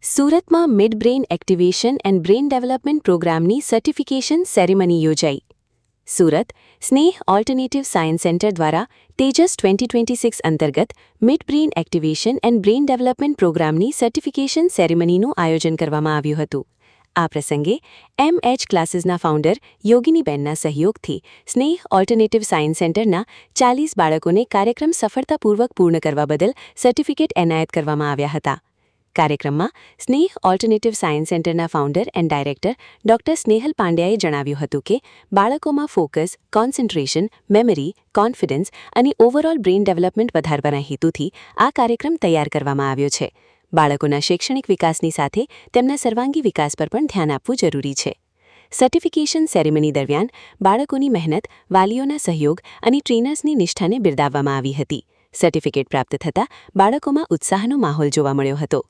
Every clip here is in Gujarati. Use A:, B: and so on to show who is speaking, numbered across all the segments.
A: સુરતમાં mid brain activation and brain development પ્રોગ્રામની સર્ટિફિકેશન સેરેમની યોજાઈ. સુરત સ્નેહ ઓલ્ટરનેટિવ સાયન્સ સેન્ટર દ્વારા તેજસ 2026 અંતર્ગત mid brain activation and brain development પ્રોગ્રામની સર્ટિફિકેશન સેરેમનીનું આયોજન કરવામાં આવ્યું હતું. આ પ્રસંગે MH ક્લાસીસના ફાઉન્ડર યોગિનીબેનના સહયોગથી સ્નેહ ઓલ્ટરનેટિવ સાયન્સ સેન્ટરના 40 બાળકોને કાર્યક્રમ સફળતાપૂર્વક પૂર્ણ કરવા બદલ સર્ટિફિકેટ એનાયત કરવામાં આવ્યા હતા. કાર્યક્રમમાં સ્નેહ ઓલ્ટરનેટિવ સાયન્સ સેન્ટરના founder and director doctor Snehal પાંડ્યાએ જણાવ્યું હતું કે બાળકોમાં ફોકસ, કોન્સન્ટ્રેશન, મેમરી, કોન્ફિડન્સ અને ઓવરઓલ બ્રેઇન ડેવલપમેન્ટ વધારવાના હેતુથી આ કાર્યક્રમ તૈયાર કરવામાં આવ્યો છે. બાળકોના શૈક્ષણિક વિકાસની સાથે તેમના સર્વાંગી વિકાસ પર પણ ધ્યાન આપવું જરૂરી છે. સર્ટિફિકેશન સેરેમની દરમિયાન બાળકોની મહેનત, વાલીઓના સહયોગ અને ટ્રેનર્સની નિષ્ઠાને બિરદાવવામાં આવી હતી. સર્ટિફિકેટ પ્રાપ્ત થતાં બાળકોમાં ઉત્સાહનો માહોલ જોવા મળ્યો હતો.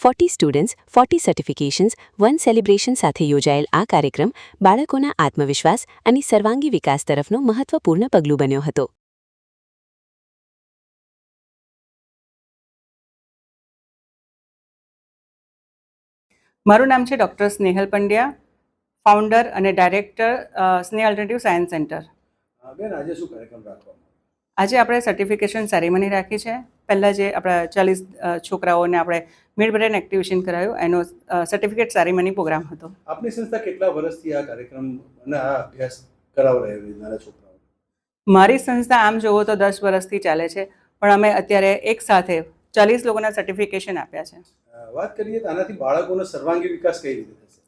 A: 40 સ્ટુડન્ટ્સ, 40 સર્ટિફિકેશન્સ, 1 સેલિબ્રેશન સાથે યોજાયેલ આ કાર્યક્રમ બાળકોના આત્મવિશ્વાસ અને સર્વાંગી વિકાસ તરફનો મહત્વપૂર્ણ પગલું બન્યો હતો.
B: મારું નામ છે ડૉક્ટર સ્નેહલ પંડ્યા, ફાઉન્ડર અને ડાયરેક્ટર સ્નેહ ઓલ્ટરનેટિવ સાયન્સ સેન્ટર.
C: બેન, આજે શું કાર્યક્રમ રાખવામાં?
B: આજે આપણે સર્ટિફિકેશન સેરેમની રાખી છે. પહેલાં જે આપણા 40 છોકરાઓને આપણે મિડ બ્રેઇન એક્ટિવેશન કરાયું એનો સર્ટિફિકેટ સેરેમની પ્રોગ્રામ હતો.
C: આપની સંસ્થા કેટલા વર્ષથી આ કાર્યક્રમ અને આ અભ્યાસ કરાવી રહી નાના છોકરાઓ?
B: મારી સંસ્થા આમ જોવો તો 10 વર્ષથી ચાલે છે, પણ અમે અત્યારે એક સાથે 40 લોકોના સર્ટિફિકેશન આપ્યા છે.
C: વાત કરીએ તો આનાથી બાળકોનો સર્વાંગી વિકાસ કઈ રીતે થશે?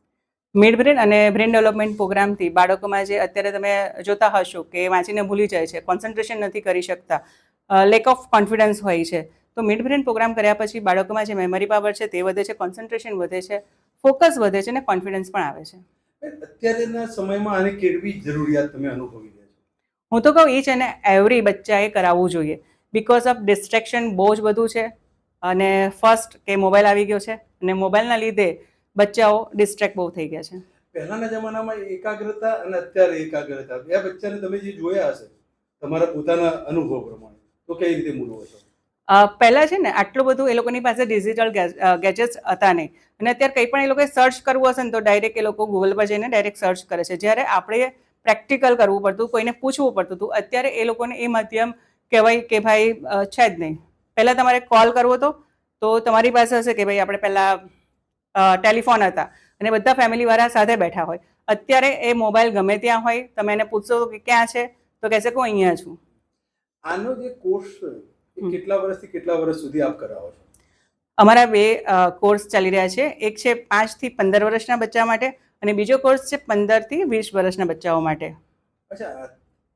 B: મિડ બ્રેઇન અને બ્રેઇન ડેવલપમેન્ટ પ્રોગ્રામથી બાળકોમાં જે અત્યારે તમે જોતા હશો કે વાંચીને ભૂલી જાય છે, કોન્સન્ટ્રેશન નથી કરી શકતા, લેક ઓફ કોન્ફિડન્સ હોય છે, તો મિડ બ્રેઇન પ્રોગ્રામ કર્યા પછી બાળકોમાં જે મેમરી પાવર છે તે વધે છે, કોન્સન્ટ્રેશન વધે છે, ફોકસ વધે છે અને કોન્ફિડન્સ પણ આવે છે.
C: અત્યારના સમયમાં આને કેળવી જરૂરિયાત તમે અનુભવી રહ્યા છો?
B: હું તો કહું ઈચ અને એવરી બચ્ચાએ કરાવવું જોઈએ. બિકોઝ ઓફ ડિસ્ટ્રેક્શન બહુ જ બધું છે અને ફર્સ્ટ કે મોબાઈલ આવી ગયો છે અને મોબાઈલના લીધે બચ્ચાઓ ડિસ્ટ્રેક્ટ બહુ થઈ ગયા છે.
C: પહેલાના જમાનામાં એકાગ્રતા અને અત્યારે એકાગ્રતા બે બચ્ચાને તમે જે જોયા હશે તમારા પોતાના અનુભવ પ્રમાણે, તો કઈ રીતે મૂળવો છો?
B: પહેલાં છે ને આટલું બધું એ લોકોની પાસે ડિજિટલ ગેજેટ્સ હતા નહીં અને અત્યારે કંઈ પણ એ લોકોએ સર્ચ કરવું હશે ને તો ડાયરેક્ટ એ લોકો ગૂગલ પર જઈને ડાયરેક્ટ સર્ચ કરે છે. જ્યારે આપણે પ્રેક્ટિકલ કરવું પડતું, કોઈને પૂછવું પડતું હતું, અત્યારે એ લોકોને એ માધ્યમ કહેવાય કે ભાઈ છે જ નહીં. પહેલાં તમારે કોલ કરવો હતો તો તમારી પાસે હશે કે ભાઈ આપણે પહેલાં ટેલિફોન હતા અને બધા ફેમિલીવાળા સાથે બેઠા હોય. અત્યારે એ મોબાઈલ ગમે ત્યાં હોય, તમે એને પૂછશો કે ક્યાં છે તો કહેશે કે હું અહીંયા છું.
C: આનો જે કોર્સ કેટલા વર્ષથી કેટલા વર્ષ સુધી આપ કરાવો છો?
B: અમારા 2 કોર્સ ચાલી રહ્યા છે. એક છે 5 થી 15 વર્ષના બચ્ચા માટે અને બીજો કોર્સ છે 15 થી 20 વર્ષના બચ્ચાઓ માટે.
C: અચ્છા,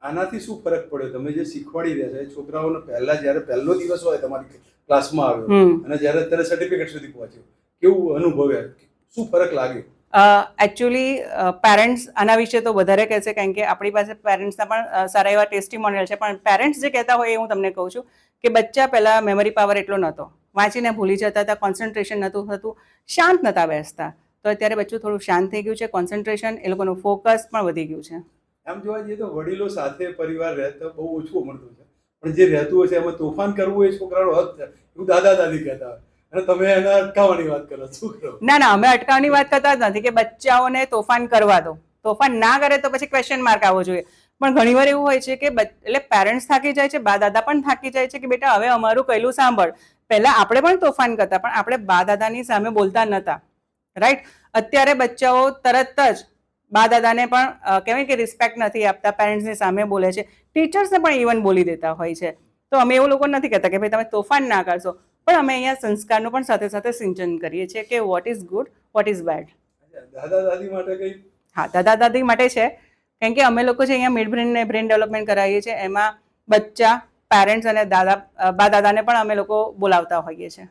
C: આનાથી શું ફરક પડ્યો? તમે જે શીખવાડી રહ્યા છો એ છોકરાઓને પહેલા જ્યારે પહેલો દિવસ હોય તમારી ક્લાસમાં આવ્યો અને જ્યારે અત્યારે સર્ટિફિકેટ સુધી પહોંચ્યો, કેવું અનુભવ્યા? શું ફરક લાગ્યો?
B: એકચ્યુઅલી પેરેન્ટ્સ આના વિશે તો વધારે કહેશે, કારણ કે આપણી પાસે પેરેન્ટ્સના પણ સારા એવા ટેસ્ટિમોનિયલ છે, પણ પેરેન્ટ્સ જે કહેતા હોય એ હું તમને કહું છું કે બચ્ચા પહેલાં મેમરી પાવર એટલો નહોતો, વાંચીને ભૂલી જતા હતા, કોન્સન્ટ્રેશન નહોતું થતું, શાંત નહોતા બેસતા. તો અત્યારે બચ્ચું થોડું શાંત થઈ ગયું છે, કોન્સન્ટ્રેશન, એ લોકોનું ફોકસ પણ વધી ગયું છે.
C: આમ જોવા જઈએ તો વડીલો સાથે પરિવાર રહેતો બહુ ઓછું મળતું છે, પણ જે રહેતું હોય છે એમાં તોફાન કરવું એ છોકરાનો હક છે એવું દાદા દાદી કહેતા હોય અને તમે એને અટકાવવાની વાત કરો. શું કરો?
B: ના, અમે અટકાવવાની વાત કરતા જ નથી કે બચ્ચાઓને તોફાન કરવા દો. તોફાન ના કરે તો પછી ક્વેશ્ચન માર્ક આવવો જોઈએ. પણ ઘણીવાર એવું હોય છે કે એટલે પેરેન્ટ્સ થાકી જાય છે, બા દાદા પણ થાકી જાય છે કે બેટા હવે અમારું કહેલું સાંભળ. પહેલાં આપણે પણ તોફાન કરતા, પણ આપણે બા દાદાની સામે બોલતા નહોતા, રાઈટ? અત્યારે બચ્ચાઓ તરત જ બા દાદાને પણ કહેવાય કે રિસ્પેક્ટ નથી આપતા, પેરેન્ટ્સની સામે બોલે છે, ટીચર્સને પણ ઇવન બોલી દેતા હોય છે. તો અમે એવું લોકો નથી કહેતા કે ભાઈ તમે તોફાન ના કરશો, પણ અમે અહીંયા સંસ્કારનું પણ સાથે સાથે સિંચન કરીએ છીએ કે what is good, what is bed.
C: દાદા દાદી માટે કઈ?
B: હા, દાદા દાદી માટે છે, કારણ કે અમે લોકો જે અહીંયા મિડ બ્રેઇન ને બ્રેઇન ડેવલપમેન્ટ કરાવીએ છીએ એમાં બચ્ચા, પેરેન્ટ્સ અને બા દાદાને પણ અમે લોકો બોલાવતા હોઈએ છીએ.